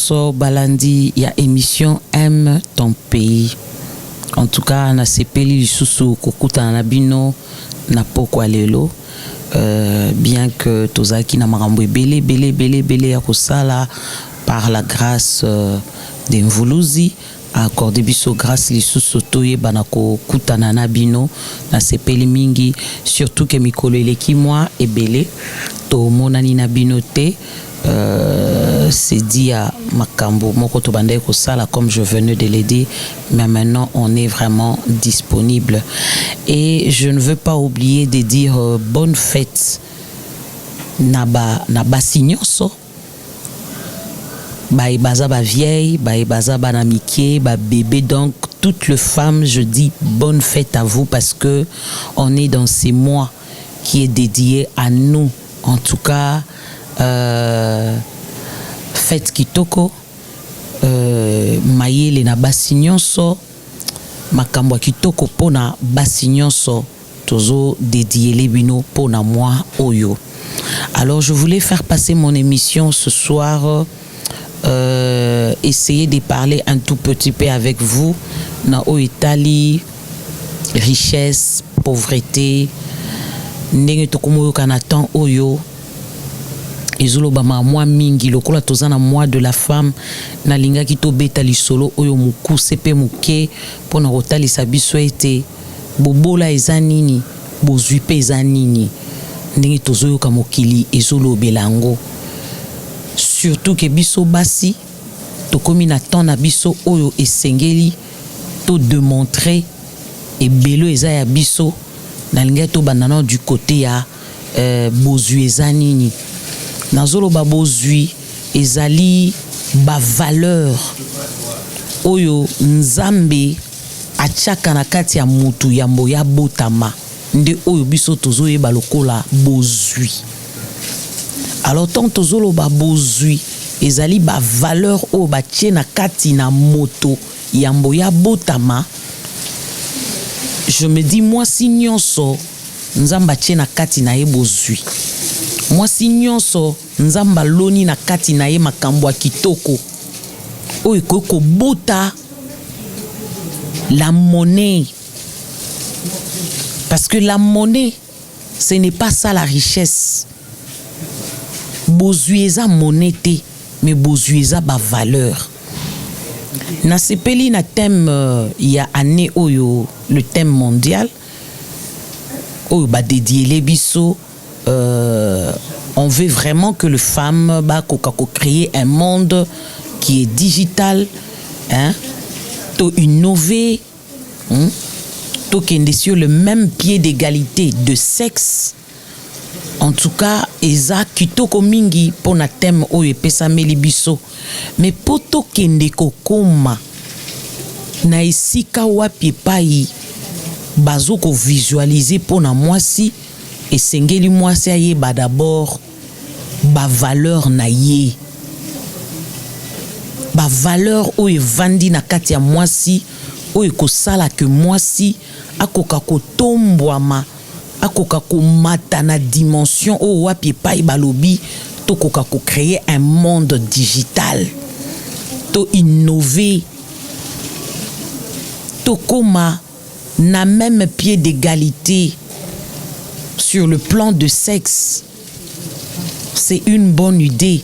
nyonso balandi ya émission Aime ton pays. En tout cas, na sepeli lisusu kokutana na bino na pokwa lelo. Bien que tozaki na makambo belé ya kosala par la grâce de Mvuluzi accordé biso grâce lisusu toyeba na kokutana na bino na sepeli mingi, surtout que mikolo eleki mwa ebele to monani na bino te. C'est dit à Makambo Mokoto Bandai Kosala, comme je venais de le dire, mais maintenant on est vraiment disponible. Et je ne veux pas oublier de dire bonne fête Naba Signonso, Baïbaza ba vieille, Baïbaza ba namike, ba bébé. Donc toutes les femmes, je dis bonne fête à vous parce que on est dans ces mois qui est dédié à nous. En tout cas, fête kitoko, mayele na basignonso, makambo kitoko pona basignonso, tozo dédié les bino pona moi oyo. Alors je voulais faire passer mon émission ce soir, essayer de parler un tout petit peu avec vous na o Italie, richesse, pauvreté, ndenge tokomoyo kanatan oyo. Ezolo bama moi mingi lokola tozana moi de la femme na linga kito beta lisolo oyo muku sepe muke pona kotalisa biso ete bobola ezanini bozwi pe ezanini ndenge tozoyo ka mokili ezolo belango, surtout que biso basi tokomi na temps na biso oyo esengeli to démontrer ebelo eza ya biso na linga to bandana du côté ya bozwi ezanini. Nazolo babozui ezali ba valeur oyo nzambe achaka na kati ya mutu yambo ya botama nde oyo biso tozoye balokola bozui. Alors tant tozolo babozui ezali ba valeur oyo batie na kati na moto yambo ya botama. Je me dis moi si nyonso nzamba tie na kati na ye bozui, moi si nyonso nzamba loni na kati na ye makambo kitoko oyo koko bota la monnaie, parce que la monnaie ce n'est pas ça la richesse. Bozueza monnaie te, mais bozueza ba valeur. Na sepeli na thème ya année oyo le thème mondial oyo ba dédié les biso. On veut vraiment que les femmes créer un monde qui est digital, hein, to innover, to kende sur le même pied d'égalité de sexe. En tout cas, eza kitoko mingi pona thème oyo pesa melibiso, mais poto kende kokoma na esika wapi pai bazo ko visualiser pona mwasi. Et sengeli mwasi ayeba d'abord ba valeur na ye, ba valeur oyo vandi na kati ya mwasi oyo kosala ke mwasi akoka kotombwama, akoka komata na dimension oyo wapi epai balobi tokoka ko créer un monde digital, to innover, to koma na même pied d'égalité sur le plan de sexe. C'est une bonne idée,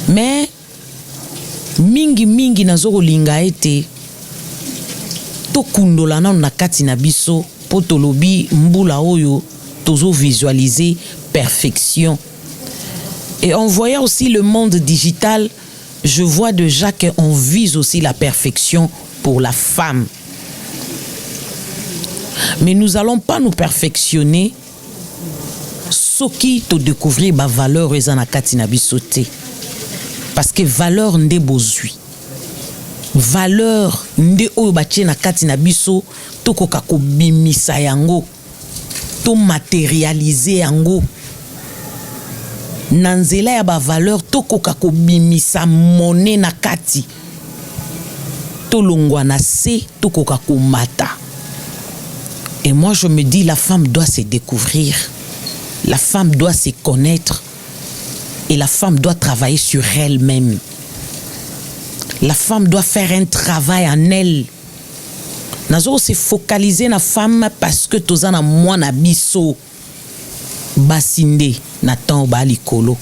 mais mingi nazoko linga ete to kundola na kati na biso poto lobi mbula oyo tozo visualiser perfection. Et en voyant aussi le monde digital, je vois déjà qu'on vise aussi la perfection pour la femme. Mais nous allons pas nous perfectionner soki to découvrir ba valeur ezana kati na biso te, parce que valeur nde bozui, valeur nde oyo batie na kati na biso tokoka ko bimisa yango, to matérialiser yango na nzela ya ba valeur, tokoka ko bimisa monnaie na kati, to longwa na se tokoka ko mata. Et moi je me dis la femme doit se découvrir. La femme doit se connaître et la femme doit travailler sur elle-même. La femme doit faire un travail en elle. Nazo se focaliser na femme parce que toza na mwana biso basinde na temps ba likolo.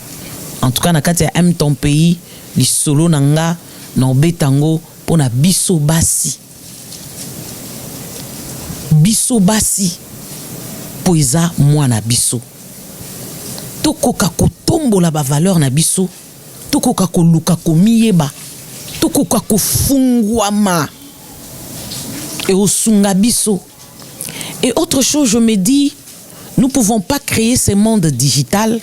En tout cas na kati aime ton pays li solo nanga na betango pona biso basi. Biso basi poeza mwana biso. Tokoka kotombola ba valeur na biso. Tokoka koluka komiyeba. Tokoka kofungwama. Et au sungabiso. Et autre chose, je me dis, nous ne pouvons pas créer ce monde digital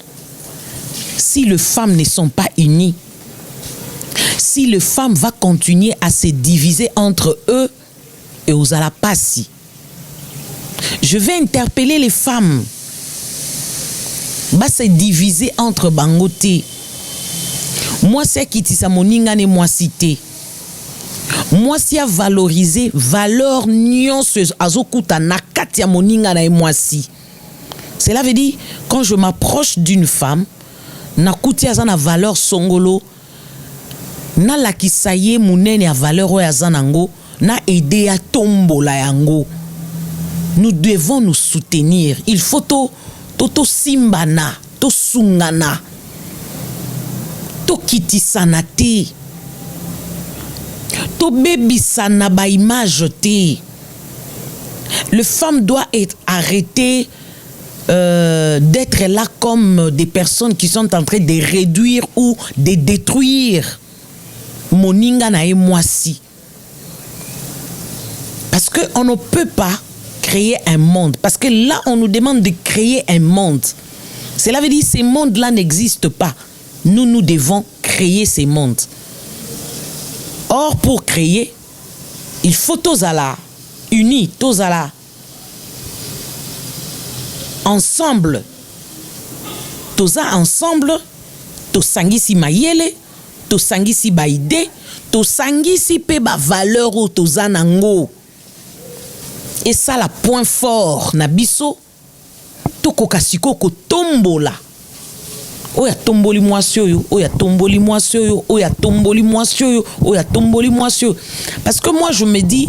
si les femmes ne sont pas unies. Si les femmes vont continuer à se diviser entre eux et aux alapassi. Je vais interpeller les femmes. Va se diviser entre bangoté. Moi, c'est qui tissa moninga ne moi cité. Moi, si a valorisé valeur nyonso azokuta nakati ya moninga na moi si. Cela veut dire quand je m'approche d'une femme, nakuti azana valeur songolo, na lakisaye munene ya valeur oyo azanango, na aider à tombola yango. Nous devons nous soutenir. Il faut to simbana, to sungana, to kitisana te. To bébisana ba image te. Le femme doit être arrêtée d'être là comme des personnes qui sont en train de réduire ou de détruire moninga na et moi si. Parce qu'on ne peut pas créer un monde. Parce que là, on nous demande de créer un monde. Cela veut dire que ces mondes-là n'existent pas. Nous devons créer ces mondes. Or, pour créer, il faut tous ala unis, tous ala ensemble. Tous ensemble, tous sangisi mayele, tous sangisi baide, tous sangisi pe ba valeur ou tous anango. Et ça, la point fort, nabiso, toko kasiko ko tombola. Oya tomboli mwasyo, oya tomboli mwasyo, oya tomboli mwasyo, oya tomboli mwasyo. Parce que moi, je me dis,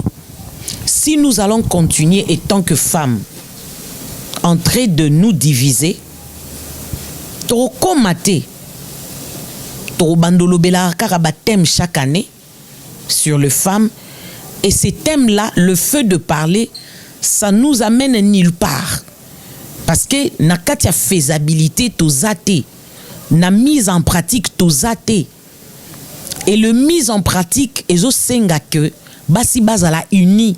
si nous allons continuer étant que femmes, en train de nous diviser, toro komate, toro bandolo bela karaba thème chaque année sur les femmes. Et ces thèmes-là, le fait de parler, ça nous amène nulle part. Parce que na katia faisabilité tozate, na mise en pratique tozate. Et le mise en pratique ezo senga que basi bazala uni.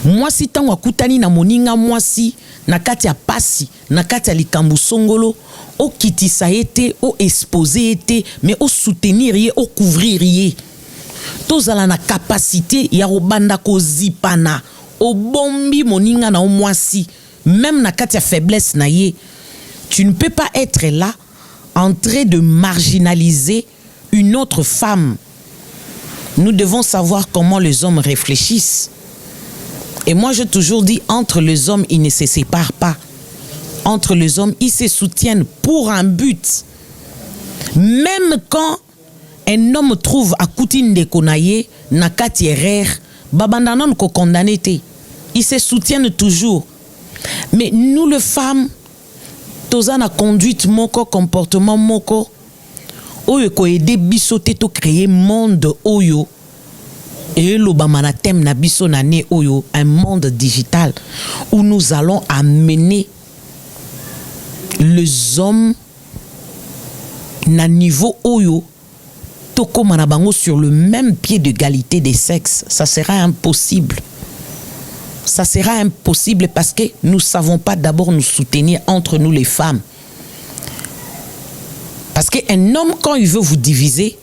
Moi si tango akutani na moninga moi si na katia pasi, na katia likambu songolo, o kitisa ete, o exposer ete, mais o soutenir ye, o couvrir ye. Tozala na capacité ya robanda ko zipana o bombi moninga na omwasi même na katia faiblesse na ye. Tu ne peux pas être là en train de marginaliser une autre femme. Nous devons savoir comment les hommes réfléchissent. Et moi j'ai toujours dit, entre les hommes ils ne se séparent pas. Entre les hommes ils se soutiennent pour un but. Même quand un homme trouve à Koutine de Konaye, na kati erreur, babandanon ko condamné te. Ils se soutiennent toujours. Mais nous les femmes, toza na conduite moko, comportement moko, oyo ko aider biso te to créer monde oyo. Et le bamana thème na biso na ne oyo, un monde digital où nous allons amener les hommes na niveau oyo. Toko manabango sur le même pied d'égalité des sexes, ça sera impossible. Ça sera impossible parce que nous ne savons pas d'abord nous soutenir entre nous les femmes. Parce qu'un homme, quand il veut vous diviser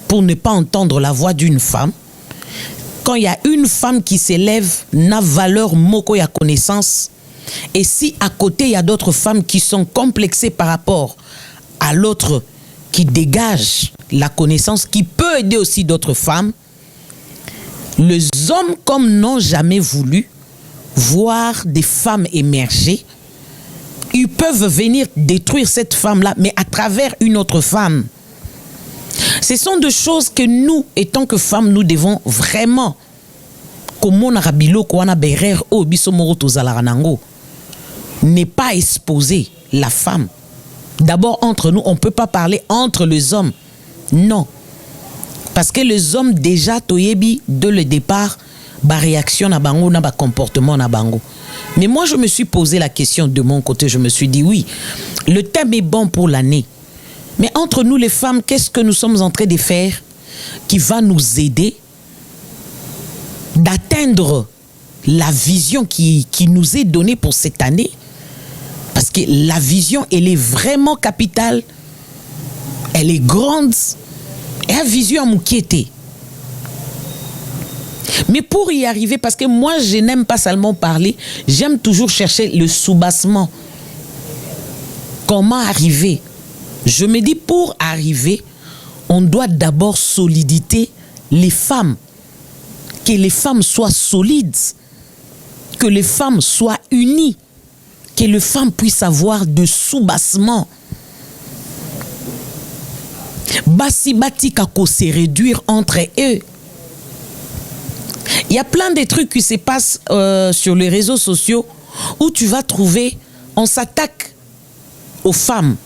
pour ne pas entendre la voix d'une femme, quand il y a une femme qui s'élève, n'a valeur moko ya connaissance, et si à côté il y a d'autres femmes qui sont complexées par rapport à l'autre qui dégage la connaissance, qui peut aider aussi d'autres femmes, les hommes comme n'ont jamais voulu voir des femmes émerger, ils peuvent venir détruire cette femme-là, mais à travers une autre femme. Ce sont des choses que nous, étant que femmes, nous devons vraiment, comme on a bilo, qu'on a berer, oh, bisomoro tozalaranango, n'est pas exposer la femme. D'abord, entre nous, on ne peut pas parler entre les hommes. Non. Parce que les hommes, déjà, toyebi, de le départ, ba réaction na bango, na ba comportement na bango. Mais moi, je me suis posé la question de mon côté. Je me suis dit, oui, le thème est bon pour l'année. Mais entre nous, les femmes, qu'est-ce que nous sommes en train de faire qui va nous aider d'atteindre la vision qui nous est donnée pour cette année? Parce que la vision, elle est vraiment capitale. Elle est grande. Et la vision a m'inquiété. Mais pour y arriver, parce que moi, je n'aime pas seulement parler, j'aime toujours chercher le soubassement. Comment arriver? Je me dis, pour arriver, on doit d'abord solidité les femmes. Que les femmes soient solides. Que les femmes soient unies. Que les femmes puissent avoir de soubassement. Basi bati kako se réduire entre eux. Il y a plein de trucs qui se passent sur les réseaux sociaux où tu vas trouver, on s'attaque aux femmes.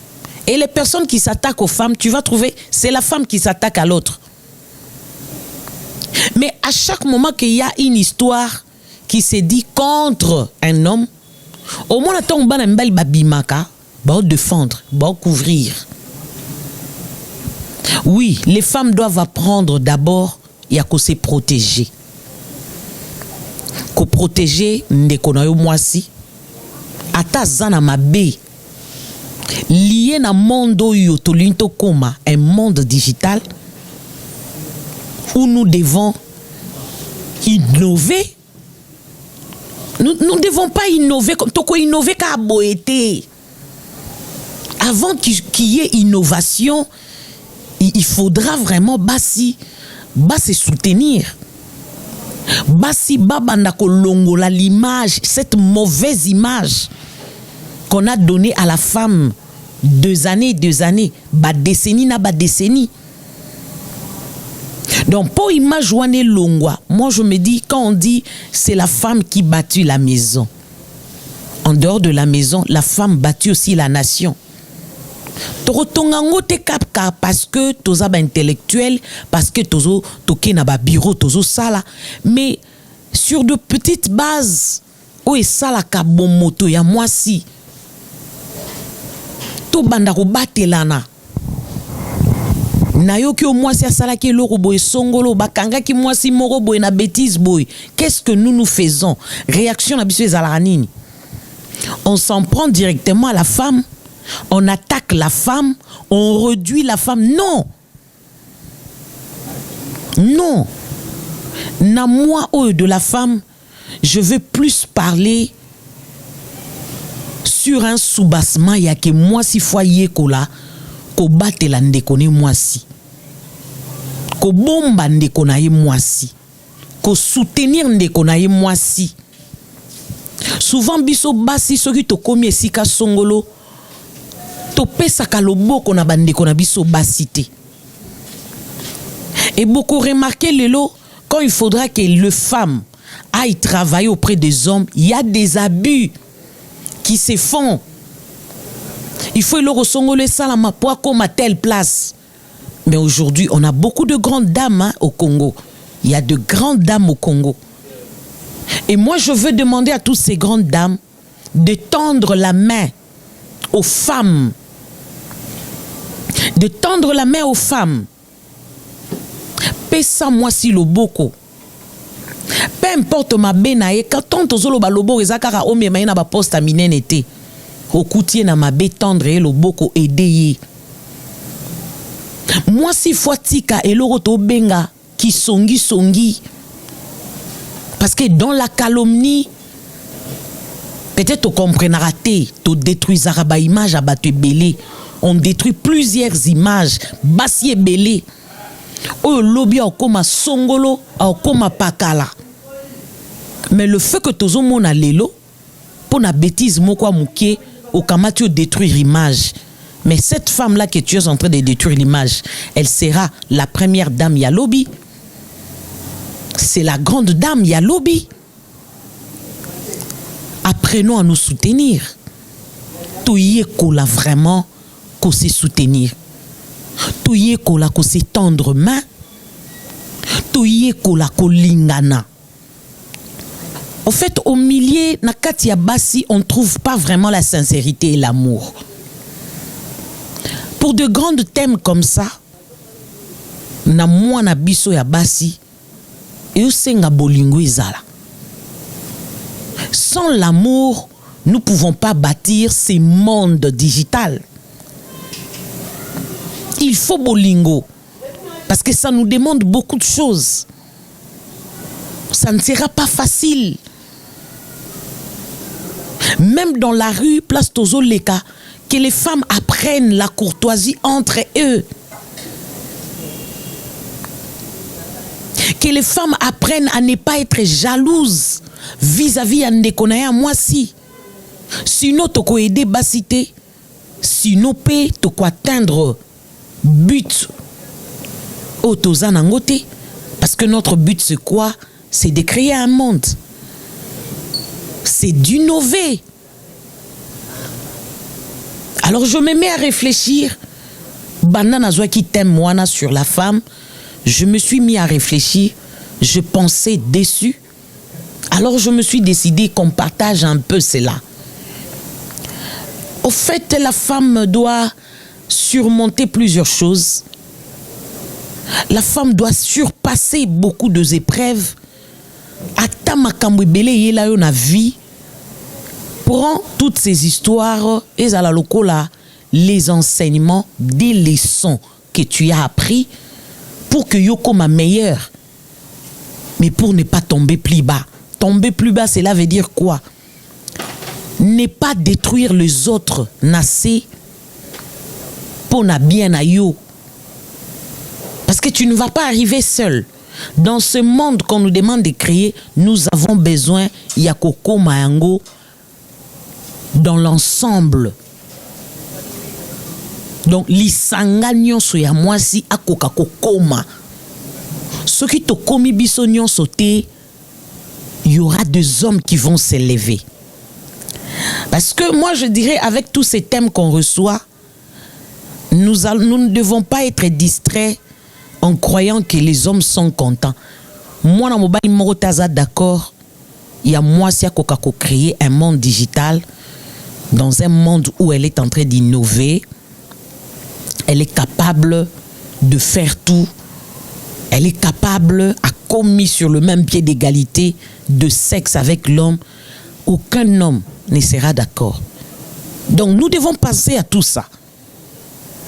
Et les personnes qui s'attaquent aux femmes, tu vas trouver, c'est la femme qui s'attaque à l'autre. Mais à chaque moment qu'il y a une histoire qui se dit contre un homme, au moins, on va défendre, couvrir. Oui, les femmes doivent apprendre d'abord à se protéger. Ko protéger ndekonayo mwasi. Ata zana mabe. Lié na monde yo tolinto koma, un monde digital où nous devons innover. Nous ne devons pas innover comme toko innover ka boété. Avant qu'il y ait innovation, il faudra vraiment basi se soutenir. Basi babanda ko longola l'image, cette mauvaise image qu'on a donnée à la femme 2 années, ba décennie na ba décennie. Donc pour image wane longwa, moi je me dis, quand on dit c'est la femme qui bâtit la maison, en dehors de la maison, la femme bâtit aussi la nation. Torotongango te kapka parce que toza ba intellectuel, parce que tozo toke na ba bureau tozo sala, mais sur de petites bases où est sala ka bon moto ya mwasi to banda ko batelana na yo ki o mwasi asala ki loko boy songolo bakanga ki mwasi moko boy na bêtise boy. Qu'est-ce que nous faisons? Réaction na biso ezala nini? On s'en prend directement à la femme. On attaque la femme, on réduit la femme. Non. Non. Na moi de la femme, je veux plus parler sur un soubassement. Il y a que moi si foyer kola, ko bate la ndekone moi si, ko bomba ndekona ye moi si, ko soutenir ndekona ye moi si. Souvent biso basi soki to komi esika songolo. Et beaucoup remarqué quand il faudra que les femmes aillent travailler auprès des hommes, il y a des abus qui se font. Il faut le ressongole salama pour comme à telle place. Mais aujourd'hui, on a beaucoup de grandes dames au Congo. Il y a de grandes dames au Congo. Et moi, je veux demander à toutes ces grandes dames de tendre la main aux femmes. De tendre la main aux femmes. Pesa moi si le boko. Peu importe ma benaye, quand on tozolo ba lobo ezakara ome maina ba poste minene te. Au coutier na ma be tendre le boko aider. Moi si foitika et le roto benga qui songi. Parce que dans la calomnie, peut-être on comprendra te, to détruisera ba image à battu belé. On détruit plusieurs images, bassier belé. Oh lobby au koma songolo, au koma pakala. Mais le fait que tozo mona lelo, pour na bêtise moko muke, au kamatio détruire image. Mais cette femme-là que tu es en train de détruire l'image, elle sera la première dame Yalobi. C'est la grande dame Yalobi. Apprenons à nous soutenir. Toye kola vraiment qu'on se soutenir. Toye kola qu'on se tendre main. Toye kola ko lingana. En fait, au milieu, na kati ya basi, on ne trouve pas vraiment la sincérité et l'amour. Pour de grands thèmes comme ça, na mwana biso ya basi, et senga bolingo ezala. Sans l'amour, nous ne pouvons pas bâtir ces mondes digital. Il faut bolingo, parce que ça nous demande beaucoup de choses. Ça ne sera pas facile. Même dans la rue, place Tozo Leka, que les femmes apprennent la courtoisie entre eux. Que les femmes apprennent à ne pas être jalouses vis-à-vis de Ndekonaya moi si. Sinon, tu peux aider basité. Sinon, tu peux atteindre but au Tozanangote. Parce que notre but, c'est quoi? C'est de créer un monde. C'est d'innover. Alors je me mets à réfléchir. Banana Zoa qui t'aime moi sur la femme. Je me suis mis à réfléchir. Je pensais déçu. Alors je me suis décidé qu'on partage un peu cela. Au fait, la femme doit surmonter plusieurs choses. La femme doit surpasser beaucoup d'épreuves. Ata makambo ebele yela yo na vie. Prends toutes ces histoires et à la locola les enseignements, des leçons que tu as appris pour que yo comme meilleur. Mais pour ne pas tomber plus bas. Tomber plus bas, cela veut dire quoi? Ne pas détruire les autres nassés pour na bien à yo. Parce que tu ne vas pas arriver seul. Dans ce monde qu'on nous demande de créer, nous avons besoin Yakoko Mayango dans l'ensemble. Donc, l'isangagnon soya moi si akoka kokoma. Ce qui te komi bisognon sauté, il y aura des hommes qui vont s'élever. Parce que moi je dirais, avec tous ces thèmes qu'on reçoit, nous ne devons pas être distraits en croyant que les hommes sont contents. Moi, dans mon bali morotaza d'accord, il y a moi si akoka ko créer un monde digital dans un monde où elle est en train d'innover. Elle est capable de faire tout. Elle est capable, à commis sur le même pied d'égalité de sexe avec l'homme. Aucun homme ne sera d'accord. Donc nous devons penser à tout ça.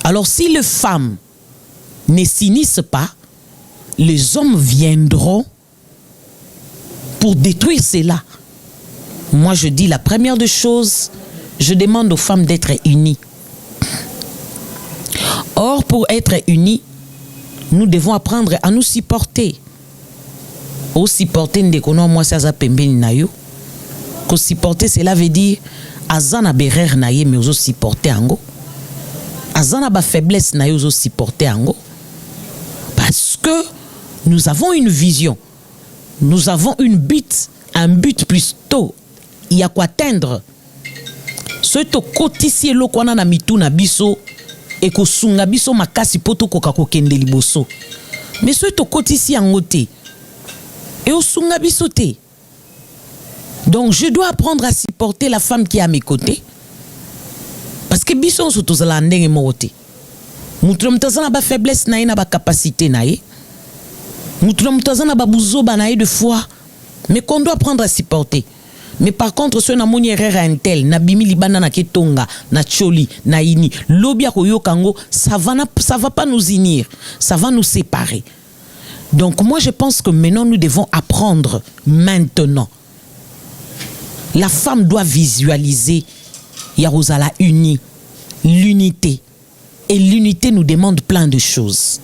Alors si les femmes ne s'unissent pas, les hommes viendront pour détruire cela. Moi je dis la première des choses, je demande aux femmes d'être unies. Or, pour être unis, nous devons apprendre à nous supporter. Au supporter, moi, ça pembeni na yo. Ko supporter, cela veut dire azana berer na ye, mais ozo supporter ango. Azana ba faiblesse na yo, ozo supporter ango. Parce que nous avons une vision. Nous avons un but plus tôt. Il y a quoi atteindre. Ce to kotisi lo kwana na mitu na biso. Et que sunga biso makasi poto koka kokende liboso. Mais ce to kotisi angote. Et au sunga biso te. Donc je dois apprendre à supporter la femme qui est à mes côtés. Parce que biso so to zala ndenge morote. Mutu mtazana ba faiblesse na ye na ba capacité na ye. Mutu mtazana ba buzo ba na ye de foi. Mais qu'on doit apprendre à supporter. Mais par contre, ce na moni erreur un tel, na bimi libana na ketonga, na choli, na ini, lobia koyo kango, ça va pas nous unir, ça va nous séparer. Donc moi je pense que maintenant nous devons apprendre maintenant. La femme doit visualiser Yarosala unie, l'unité. Et l'unité nous demande plein de choses.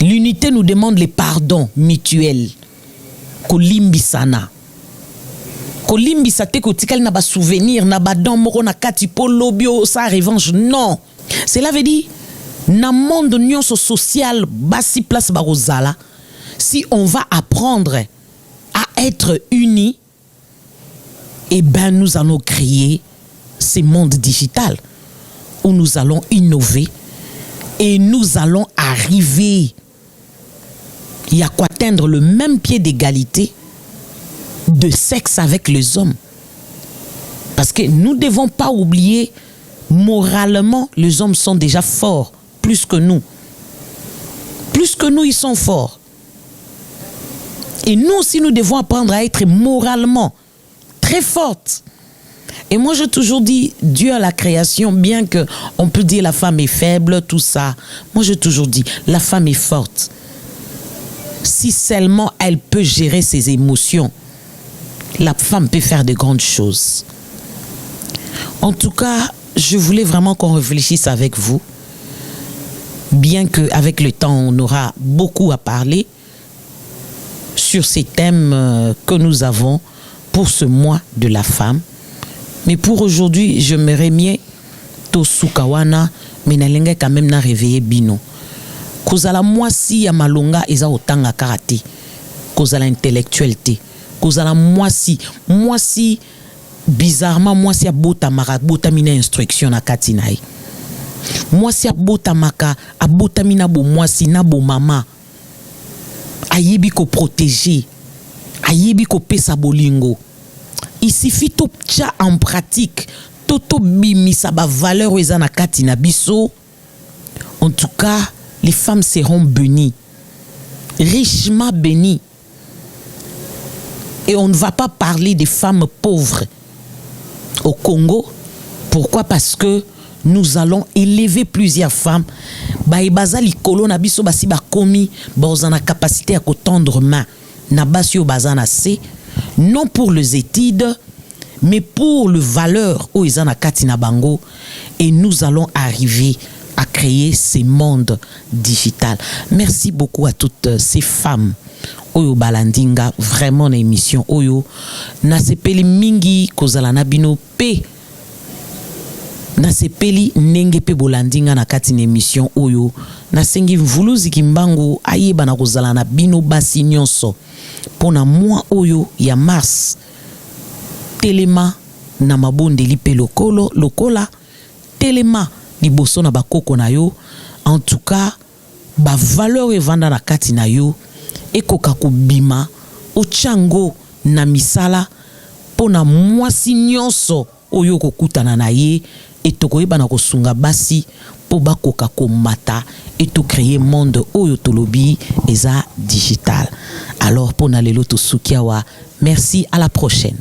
L'unité nous demande les pardons mutuels. Kolimbisana. Kolimbi sa te kotikal na ba souvenir na ba don moko na kati po lobio sa revanche non Cela veut dire, dans le monde nyonso social, basi place barozala, si on va apprendre à être unis, eh ben nous allons créer ce monde digital où nous allons innover et nous allons arriver à atteindre le même pied d'égalité de sexe avec les hommes. Parce que nous ne devons pas oublier, moralement, les hommes sont déjà forts, plus que nous. Plus que nous, ils sont forts. Et nous aussi, nous devons apprendre à être moralement très fortes. Et moi, j'ai toujours dit, Dieu à la création, bien qu'on peut dire la femme est faible, tout ça. Moi, j'ai toujours dit, la femme est forte. Si seulement elle peut gérer ses émotions, la femme peut faire de grandes choses. En tout cas, je voulais vraiment qu'on réfléchisse avec vous. Bien qu'avec le temps, on aura beaucoup à parler sur ces thèmes que nous avons pour ce mois de la femme. Mais pour aujourd'hui, je me remets to sukawana, mais nalenga quand même na réveiller bino. Kozala mwasi ya malonga eza otanga karaté. Kozala intellectualité. Kozala mwasi bizarrement mwasi ya bota mara bota mina instruction na katinai. Mwasi ya bota maka abota mina bo mwasi na bo mama. Ayebi ko protéger. Ayebi ko pesa bolingo. Il suffit tout tcha en pratique, toto bimisa ba valeur ezana katina biso. En tout cas, les femmes seront bénies, richement bénies. Et on ne va pas parler des femmes pauvres au Congo. Pourquoi? Parce que nous allons élever plusieurs femmes. Baïbaza likolo na biso basi ba komi bazana capacité à tendre main na basio bazana se. Non pour les études, mais pour le valeur où ils en a katina bango, et nous allons arriver à créer ces mondes digital. Merci beaucoup à toutes ces femmes. Oyo balandinga vraiment l'émission oyo na sepeli mingi kozala na bino pe na sepeli nenge pe bolandinga na katina émission oyo na sengi vuluzi kimbangu ayeba na kozala na bino basi nyonso. Pona moi oyo ya mars telema na mabondeli pe lokola telema liboso na bakoko na yo. En tout cas ba valeur evanda na kati na yo ekoka kobima ochango na misala pona mwasi nyonso oyo kokutana na ye etokoyeba na kosunga basi po bakoka komata et tout créer monde oyo tolobi eza digital. Alors pona lelo to sukiawa, merci, à la prochaine.